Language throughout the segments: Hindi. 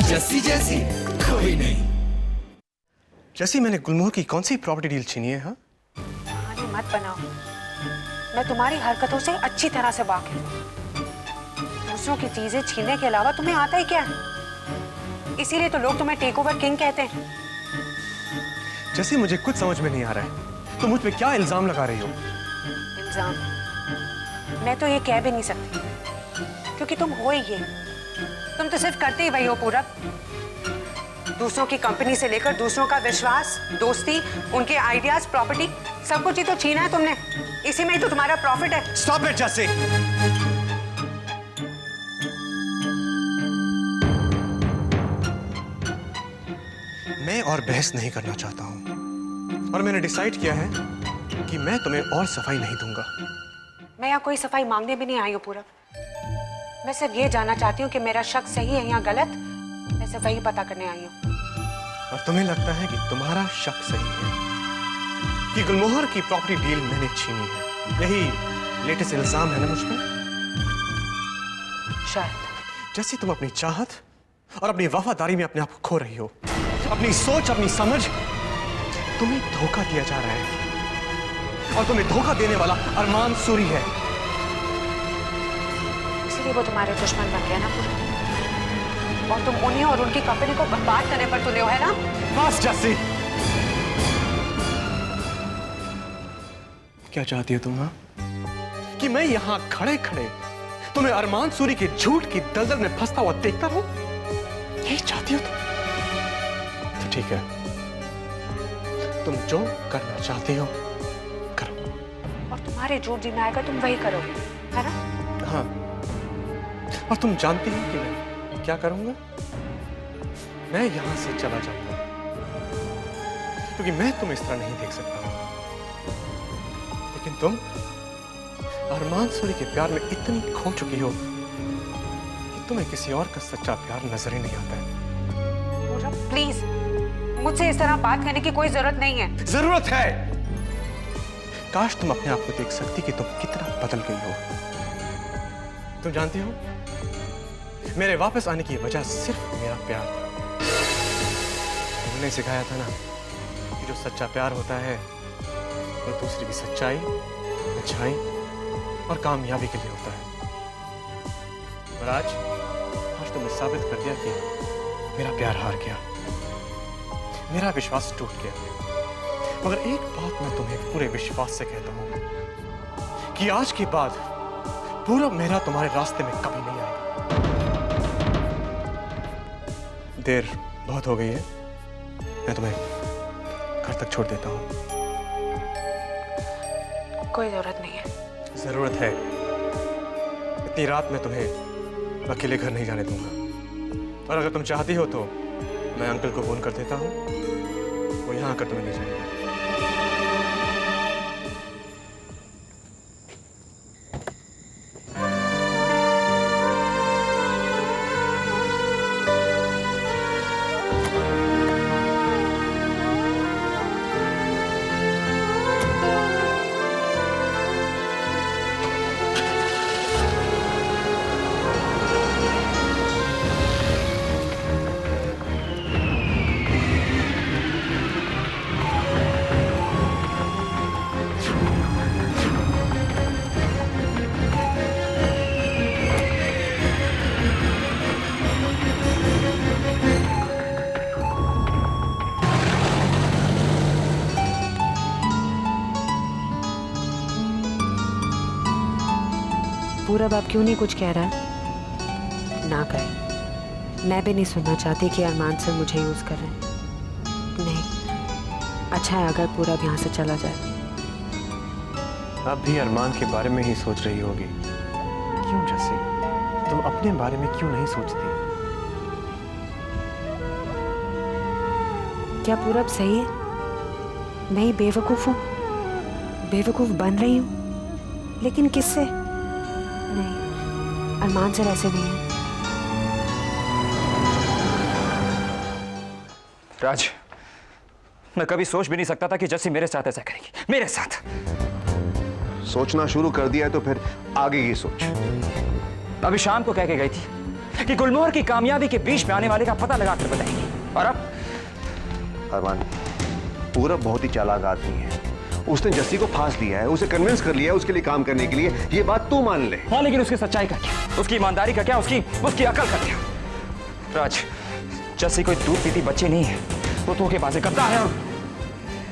जस्सी जैसी कोई नहीं। जैसी मैंने गुलमोहर की कौन सी प्रॉपर्टी डील छीनी है? हाँ, बहाने मत बनाओ। मैं तुम्हारी हरकतों से अच्छी तरह से वाकिफ हूँ। दूसरों की चीजें छीनने के अलावा तुम्हें आता ही क्या है? इसीलिए तो लोग तुम्हें टेक ओवर किंग कहते हैं। जैसी मुझे कुछ समझ में नहीं आ रहा है, तुम मुझ पे क्या इल्जाम लगा रही हो? इल्जाम? मैं तो ये कह भी नहीं सकती, क्योंकि तुम हो ही ये। तुम तो सिर्फ करते ही वही हो पूरब। दूसरों की कंपनी से लेकर दूसरों का विश्वास, दोस्ती, उनके आइडियाज, प्रॉपर्टी, सब कुछ ही तो छीना है तुमने। इसी में ही तो तुम्हारा प्रॉफिट है। स्टॉप इट जैसी। मैं और बहस नहीं करना चाहता हूं, और मैंने डिसाइड किया है कि मैं तुम्हें और सफाई नहीं दूंगा। मैं यहाँ कोई सफाई मांगने भी नहीं आई हूँ पूरब। मैं सिर्फ ये जानना चाहती हूँ कि मेरा शक सही है या गलत। मैं सिर्फ वही पता करने आई हूँ। और तुम्हें लगता है कि तुम्हारा शक सही है कि गुलमोहर की प्रॉपर्टी डील मैंने छीनी है? यही लेटेस्ट इल्जाम है ना मुझ पर? शायद। जैसी तुम अपनी चाहत और अपनी वफादारी में अपने आप को खो रही हो। अपनी सोच, अपनी समझ, तुम्हें धोखा दिया जा रहा है, और तुम्हें धोखा देने वाला अरमान सूरी है। इसलिए वो तुम्हारे दुश्मन बन गया ना पूरब। और तुम उन्हें और उनकी कंपनी को बर्बाद करने पर तुले हो, है ना? बस जैसी। क्या चाहती हो तुम? हाँ, कि मैं यहां खड़े खड़े तुम्हें अरमान सूरी के झूठ की दलदल में फंसता हुआ देखता रहूं? यही चाहती हो तुम? तो ठीक है, तुम जो करना चाहती हो करो। और तुम्हारे झूठ जी में आएगा तुम वही करोगे, है ना? हाँ, और तुम जानती हो कि मैं क्या करूंगा? मैं यहां से चला जाऊंगा, क्योंकि मैं तुम्हें इस तरह नहीं देख सकता हूं। लेकिन तुम अरमान सूरी के प्यार में इतनी खो चुकी हो कि तुम्हें किसी और का सच्चा प्यार नजर ही नहीं आता है। पूरब प्लीज, मुझसे इस तरह बात करने की कोई जरूरत नहीं है। जरूरत है। काश तुम अपने आप को देख सकती कि तुम कितना बदल गई हो। तुम जानती हो, मेरे वापस आने की वजह सिर्फ मेरा प्यार था। उन्होंने सिखाया था ना कि जो सच्चा प्यार होता है वो दूसरी की सच्चाई, अच्छाई और कामयाबी के लिए होता है। और आज तुमने साबित कर दिया कि मेरा प्यार हार गया, मेरा विश्वास टूट गया। मगर एक बात मैं तुम्हें पूरे विश्वास से कहता हूं कि आज के बाद पूरब मेहरा तुम्हारे रास्ते में कभी नहीं आएगा। देर बहुत हो गई है, मैं तुम्हें घर तक छोड़ देता हूं। कोई जरूरत नहीं है। जरूरत है। इतनी रात में तुम्हें अकेले घर नहीं जाने दूंगा, और अगर तुम चाहती हो तो मैं अंकल को फोन कर देता हूं, वो यहां आकर तुम्हें ले जाएंगे। पूरब आप क्यों नहीं कुछ कह रहा है? ना कहे। मैं भी नहीं सुनना चाहती कि अरमान सर मुझे यूज कर रहे हैं। नहीं, अच्छा है अगर पूरब यहाँ से चला जाए। अब भी अरमान के बारे में ही सोच रही होगी। क्यों जैसी, तुम अपने बारे में क्यों नहीं सोचती? क्या पूरब सही है? मैं ही बेवकूफ हूँ, बेवकूफ बन रही हूँ, लेकिन किससे? नहीं, अरमान सर ऐसे नहीं है। राज, मैं कभी सोच भी नहीं सकता था कि जस्सी मेरे साथ ऐसा करेगी। मेरे साथ सोचना शुरू कर दिया है तो फिर आगे की सोच। अभी शाम को कह के गई थी कि गुलमोहर की कामयाबी के बीच में आने वाले का पता लगाकर बताएगी। और अब अरमान, पूरब बहुत ही चालाक आदमी है। उसने जस्सी को फांस दिया है, उसे कन्विंस कर लिया है उसके लिए काम करने के लिए। ये बात तू मान ले। हाँ, लेकिन उसकी सच्चाई का क्या, उसकी ईमानदारी का क्या, उसकी अकल का क्या? राज, जस्सी कोई दूध पीती बच्ची नहीं है, वो धोखेबाज करता है और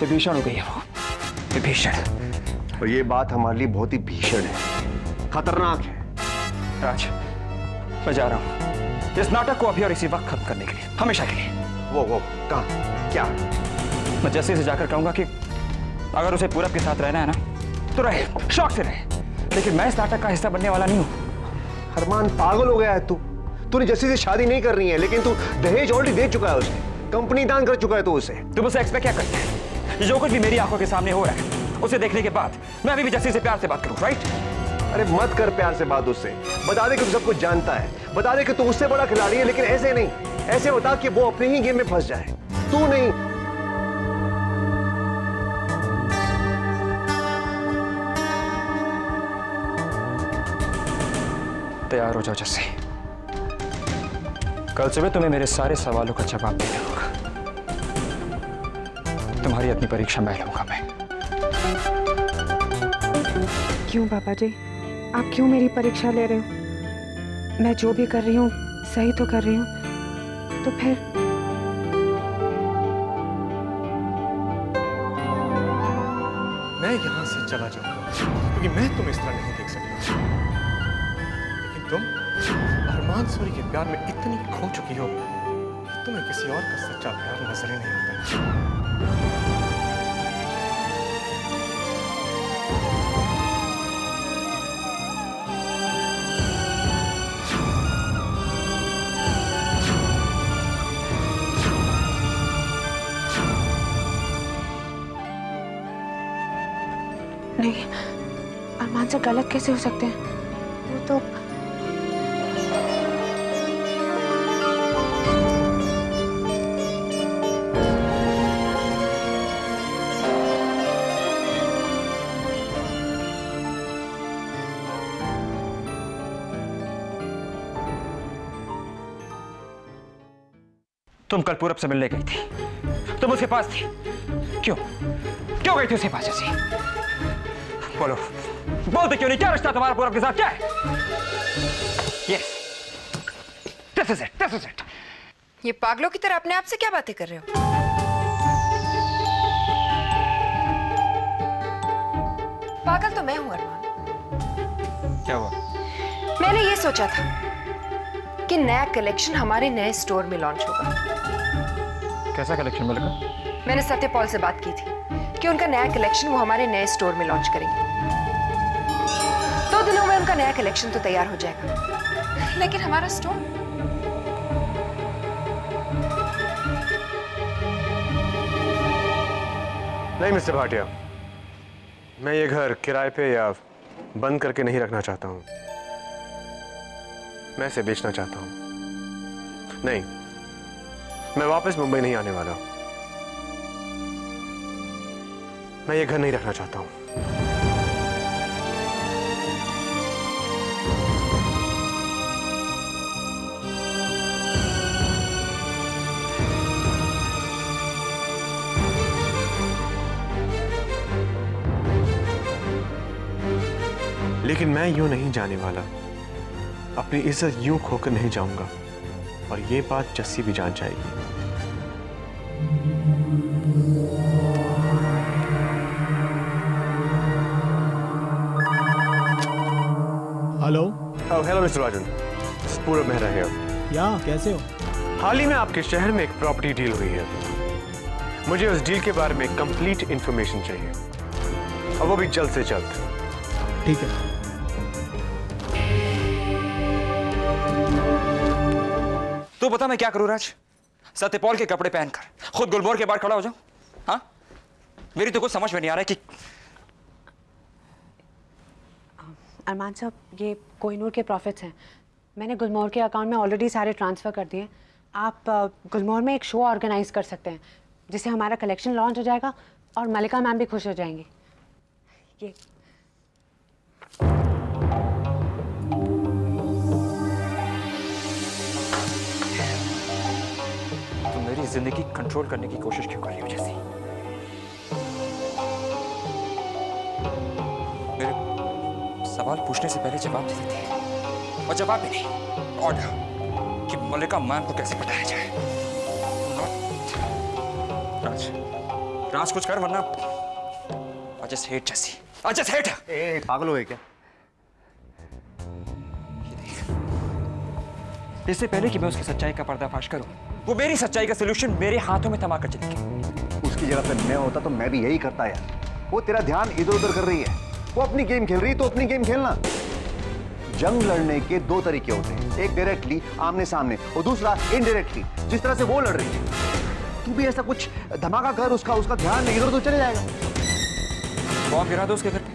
विभीषण हो गई है वो, विभीषण। और ये बात हमारे लिए बहुत ही भीषण है, खतरनाक है। राज, मैं जा रहा हूं इस नाटक को अभी और इसी वक्त खत्म करने के लिए, हमेशा के लिए। वो कहाँ, क्या? मैं जस्सी से जाकर कहूंगा कि अगर उसे पूरब के साथ रहना है ना तो रहे, शौक से रहे, लेकिन मैं इस नाटक का हिस्सा बनने वाला नहीं हूं। अरमान, पागल हो गया है तू। तूने जस्सी से शादी नहीं कर रही है, लेकिन तू दहेज ऑलरेडी दे चुका है उसे, कंपनी दान कर चुका है तू उसे। तुम उसे एक्सपेक्ट क्या करते हैं? जो कुछ भी मेरी आंखों के सामने हो रहा है उसे देखने के बाद मैं अभी भी जस्सी से प्यार से बात करूं, राइट? अरे मत कर प्यार से बात उससे, बता दे कि तू सब कुछ जानता है, बता दे कि तू उससे बड़ा खिलाड़ी है, लेकिन ऐसे नहीं, ऐसे बता कि वो अपने ही गेम में फंस जाए, तू नहीं। तैयार हो जाओ जस्सी, कल सुबह तुम्हें मेरे सारे सवालों का जवाब देना होगा। तुम्हारी अपनी परीक्षा मैं लूंगा। मैं क्यों पापा जी, आप क्यों मेरी परीक्षा ले रहे हो? मैं जो भी कर रही हूँ सही तो कर रही हूँ, तो फिर मैं यहां से चला जाऊंगा क्योंकि मैं तुम्हें इस तरह नहीं देख सकता। लेकिन तुम अरमान सूरी के प्यार में इतनी खो चुकी हो कि तुम्हें किसी और का सच्चा प्यार नजर ही नहीं आता। नहीं, अरमान से गलत कैसे हो सकते हैं? वो तो तुम कल पूरब से मिलने गई थी, तुम उसके पास थी, क्यों गई थी उसके पास जैसे? बोलो, बोलते क्यों नहीं? क्या रिश्ता तुम्हारा पूरब के साथ, क्या है? Yes, this is it. ये पागलों की तरह अपने आप से क्या बातें कर रहे हो? पागल तो मैं हूं अरमान। क्या हुआ? मैंने ये सोचा था कि नया कलेक्शन हमारे नए स्टोर में लॉन्च होगा। कैसा कलेक्शन मिलेगा? मैंने सत्यपाल से बात की थी कि उनका नया कलेक्शन वो हमारे नए स्टोर में लॉन्च करेंगे। 2 दिनों में उनका नया कलेक्शन तो तैयार हो जाएगा, लेकिन हमारा स्टोर? नहीं मिस्टर भाटिया, मैं ये घर किराए पे या बंद करके नहीं रखना चाहता हूं, मैं इसे बेचना चाहता हूं। नहीं, मैं वापस मुंबई नहीं आने वाला। मैं ये घर नहीं रखना चाहता हूं। लेकिन मैं यूं नहीं जाने वाला, अपनी इज्जत यूं खोकर नहीं जाऊंगा, और ये बात जस्सी भी जान जाएगी। हेलो। हेलो मिस्टर राजन, पूरब मेहरा है। या कैसे हो? हाल ही में आपके शहर में एक प्रॉपर्टी डील हुई है, मुझे उस डील के बारे में कंप्लीट इंफॉर्मेशन चाहिए, और वो भी जल्द से जल्द। ठीक है। तू बता मैं क्या करूं राज? सत्यपाल के कपड़े पहनकर खुद गुलमोहर के बाहर खड़ा हो जाऊं? हाँ, मेरी तो कुछ समझ में नहीं आ रहा है कि अरमान साहब, ये कोहिनूर के प्रॉफिट्स हैं। मैंने गुलमोहर के अकाउंट में ऑलरेडी सारे ट्रांसफ़र कर दिए। आप गुलमोहर में एक शो ऑर्गेनाइज कर सकते हैं जिससे हमारा कलेक्शन लॉन्च हो जाएगा और मलिका मैम भी खुश हो जाएंगी। ये तुम मेरी जिंदगी कंट्रोल करने की कोशिश क्यों कर रही हो जैसी? मेरे सवाल पूछने से पहले जवाब दे देती है, और जवाब भी नहीं, ऑर्डर कि मल्लिका मैम को कैसे पटाया जाए। राज, राज कुछ कर वरना I just hate Jessie. I just hate her. ए पागल हो गए क्या? इससे पहले कि मैं उसकी सच्चाई का पर्दाफाश करूं, वो मेरी सच्चाई का सलूशन मेरे हाथों में थमा कर चली गई। उसकी जगह पे मैं होता तो मैं भी यही करता यार। वो तेरा ध्यान इधर उधर कर रही है, वो अपनी गेम खेल रही है तो अपनी गेम खेलना। जंग लड़ने के दो तरीके होते हैं, एक डायरेक्टली आमने सामने और दूसरा इनडायरेक्टली, जिस तरह से वो लड़ रही है। तू भी ऐसा कुछ धमाका कर, उसका ध्यान इधर उधर चले जाएगा। बॉम्ब गिरा दो उसके घर पे,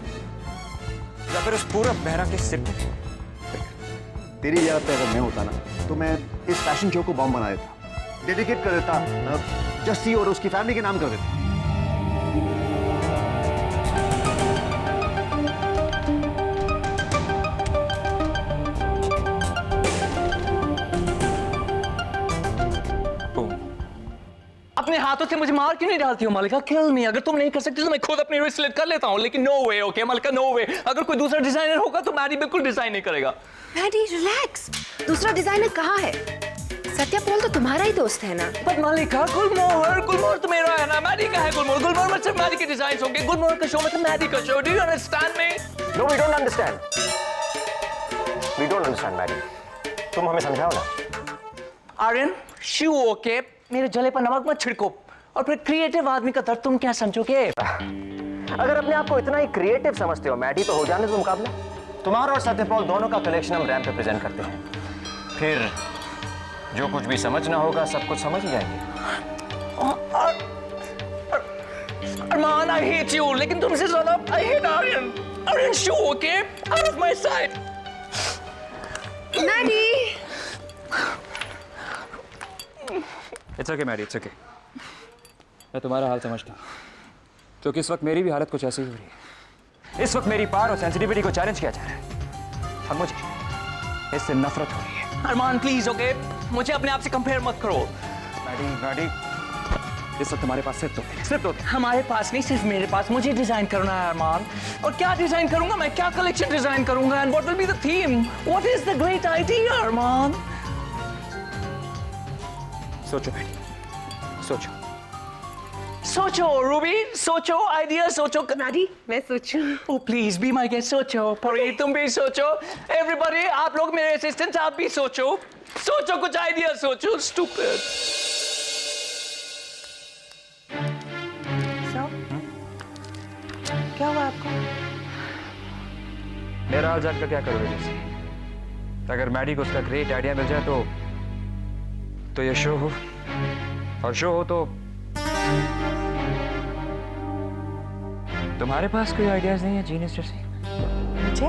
या फिर उस पूरा बहरा के सिर पे। तेरी जगह पे अगर मैं होता ना तो मैं इस फैशन शो को बॉम्ब बना देता, डेडिकेट कर देता जस्सी और उसकी फैमिली के नाम कर देता। अपने हाथों से मुझे मार क्यों नहीं डालती हो मल्लिका? किल मी। अगर तुम नहीं कर सकती तो मैं खुद अपनी रिस्क स्लिट कर लेता हूँ, लेकिन नो वे। ओके मल्लिका, नो वे। अगर कोई दूसरा डिजाइनर होगा तो मैडी बिल्कुल डिजाइन नहीं करेगा। मैडी रिलैक्स, दूसरा डिजाइनर कहाँ है? सत्या पॉल तो तुम्हारा ही दोस्त है ना। पर मल्लिका, गुलमोहर तो मेरा है ना। मैडी का है गुलमोहर में सिर्फ मैडी के डिजाइन होंगे। गुलमोहर का शो मतलब मैडी का show. Do you understand me? No, we don't understand. We don't understand Maddy. तुम हमें समझाओ ना। आर्यन, शू ओके, मेरे जले पर नमक मत छिड़को। और फिर क्रिएटिव आदमी का दर्द तुम क्या समझोगे? अगर अपने आप को इतना ही क्रिएटिव समझते हो मैडी, तो हो जाने दो मुकाबला। तुम्हारा और सत्यपाल दोनों का कलेक्शन हम रैंप पे प्रेजेंट करते हैं, फिर जो कुछ भी समझना होगा सब कुछ समझ ही जाएंगे। अरमान, I hate you, लेकिन तुमसे ज्यादा I hate Aryan. Aryan, shoo okay, out of my sight। Maddy, It's okay, Maddy, it's okay. मैं तुम्हारा हाल समझता हूँ, क्योंकि इस वक्त मेरी भी हालत कुछ ऐसी ही हो रही है। इस वक्त मेरी पावर और सेंसिटिविटी को चैलेंज किया जा रहा है, और मुझे इससे नफरत हो रही है। अरमान प्लीज, ओके, मुझे अपने आप से कंपेयर मत करो। मैडी, इस वक्त तुम्हारे पास सिर्फ दो दिन। हमारे पास नहीं, सिर्फ मेरे पास। मुझे डिजाइन करना है अरमान, और क्या डिजाइन करूंगा मैं? क्या कलेक्शन डिजाइन करूंगा? And what will be the theme? What is the great idea Arman? सोचो मैडी, सोचो। सोचो रूबी, सोचो आइडिया, सोचो। मैडी, मैं सोचूं। ओ प्लीज बी माय गेस्ट। सोचो परी, तुम भी सोचो। एवरीबॉडी, आप लोग मेरे असिस्टेंट्स, आप भी सोचो। सोचो, कुछ आइडिया सोचो। स्टूपिड। क्या हुआ आपको? मेरा हाल जानकर क्या करोगे जैसे? अगर मैडी को उसका ग्रेट आइडिया मिल जाए तो ये शो हो, और शो हो तो तुम्हारे पास कोई आइडियाज नहीं है जीनियस जैसे? मुझे?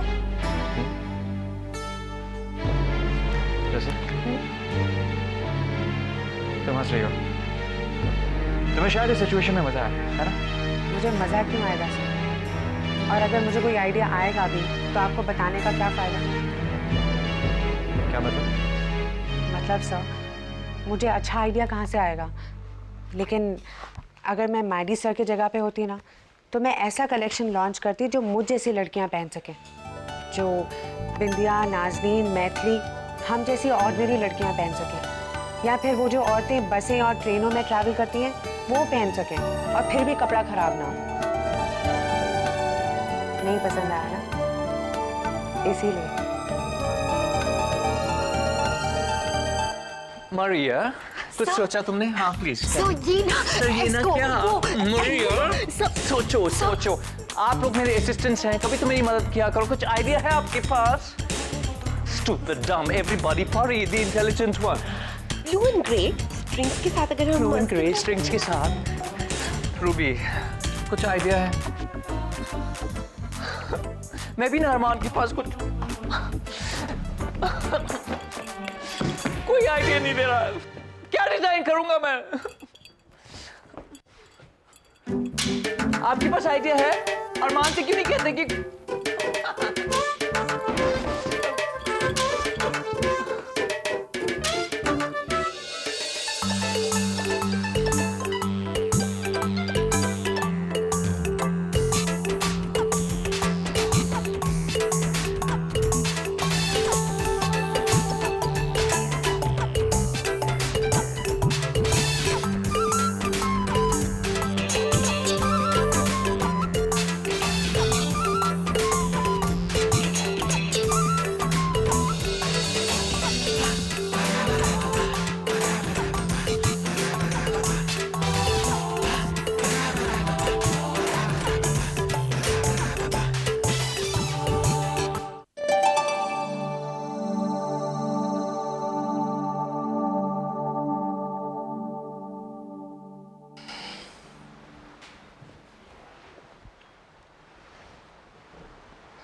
जैसे? तुम हंस रही हो, तुम्हें शायद इस सिचुएशन में मजा आया है ना? मुझे मजा क्यों आएगा सर? और अगर मुझे कोई आइडिया आएगा भी तो आपको बताने का क्या फायदा? क्या मतलब सर, मुझे अच्छा आइडिया कहाँ से आएगा? लेकिन अगर मैं मैडी सर की जगह पे होती ना, तो मैं ऐसा कलेक्शन लॉन्च करती जो मुझ जैसी लड़कियां पहन सकें, जो बिंदिया, नाज़नीन, मैथिली, हम जैसी ऑर्डिनरी लड़कियां पहन सकें, या फिर वो जो औरतें बसें और ट्रेनों में ट्रैवल करती हैं वो पहन सकें, और फिर भी कपड़ा खराब ना हो। नहीं पसंद आया ना, इसीलिए। मारिया, कुछ सोचा तुमने? हाँ प्लीज। सो ये ना क्या? मारिया, सोचो। आप लोग मेरे असिस्टेंट्स हैं, कभी तो मेरी मदद किया करो। कुछ आइडिया है आपके पास? Stupid, dumb, everybody, Pari, the intelligent one. Blue and grey strings के साथ, अगर हम Blue and grey strings के साथ। रूबी, कुछ आइडिया है? मैं भी ना अरमान के पास कुछ कोई आइडिया नहीं दे रहा है। क्या डिजाइन करूंगा मैं? आपके पास आइडिया है? अरमान से क्यों नहीं कहते कि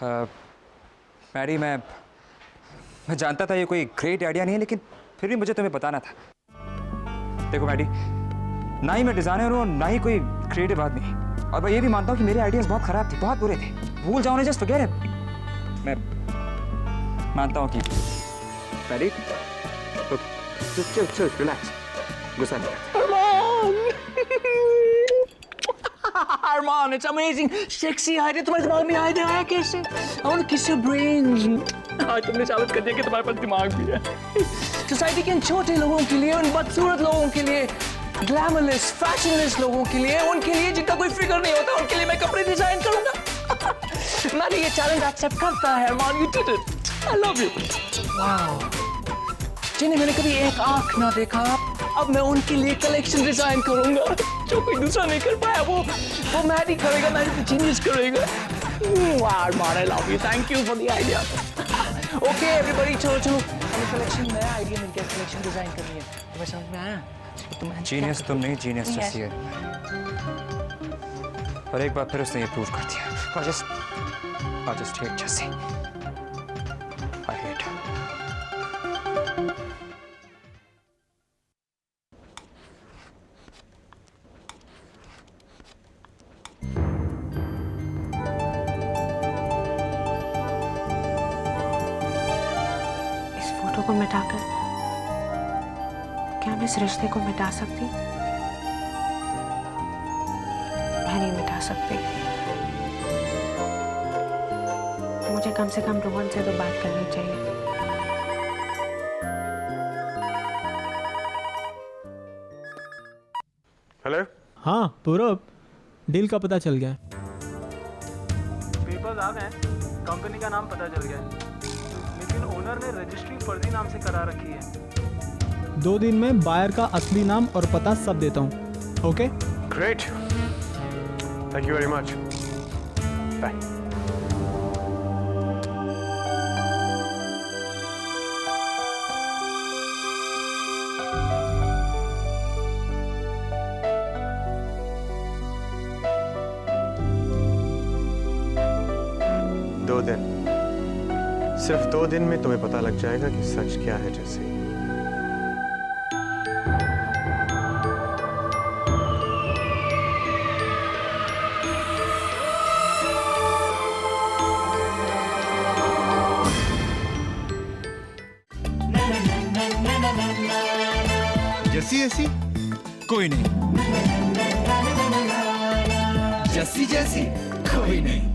मैडी, मैं जानता था ये कोई ग्रेट आइडिया नहीं है, लेकिन फिर भी मुझे तुम्हें बताना था। देखो मैडी, ना ही मैं डिजाइनर हूँ और ना ही कोई क्रिएटिव आदमी, और मैं ये भी मानता हूँ कि मेरे आइडियाज बहुत खराब थे, बहुत बुरे थे। भूल जाओ ना, जस्ट फॉरगेट इट। मैं मानता हूँ कि मैडी, चल रिलैक्स, गुस्सा नहीं करते। Arman, it's amazing. Sexy idea. तुम्हारे दिमाग में आइडिया आया कैसे? I want to kiss your brains. आज तुमने साबित कर दिया कि तुम्हारे पास दिमाग भी है। सोसाइटी के इन छोटे लोगों के लिए, उन बदसूरत लोगों के लिए, ग्लैमरलेस, फैशनलेस लोगों के लिए, उनके लिए जिनका कोई फिक्र नहीं होता, उनके लिए मैं कपड़े डिजाइन करूंगा। मैंने ये चैलेंज एक्सेप्ट करता है, Arman. You did it. I love you. Wow. जिन्हें मैंने कभी एक आंख ना देखा, अब मैं उनके लिए कलेक्शन डिजाइन करूंगा जो कोई दूसरा नहीं कर पाया। वो मैडी करेगा, मैडी तो जीनियस करेगा। वाह Arman, I love you. Thank you for the idea. Okay everybody, चलो हमें कलेक्शन, नया आइडिया मिल गया, कलेक्शन डिजाइन करनी है। तुम्हें समझ में आया? जीनियस तुम नहीं, जीनियस जैसी है। और एक बार फिर उसने ये प्रूव कर दिया। I just hate Jessie. I hate her. इस फोटो को मिटाकर क्या मैं इस रिश्ते को मिटा सकती? मैं नहीं मिटा सकती। मुझे कम से कम रोहन से तो बात करनी चाहिए। हेलो। हाँ पूरब, डील का पता चल गया। पेपर्स आ गए, कंपनी का नाम पता चल गया, लेकिन ओनर ने रजिस्ट्री फर्जी नाम से करा रखी है। 2 दिन में बायर का असली नाम और पता सब देता हूँ। Okay? Great, thank you very much. Bye. सिर्फ 2 दिन में तुम्हें पता लग जाएगा कि सच क्या है। जैसे जैसी ऐसी कोई नहीं, जैसी जैसी कोई नहीं।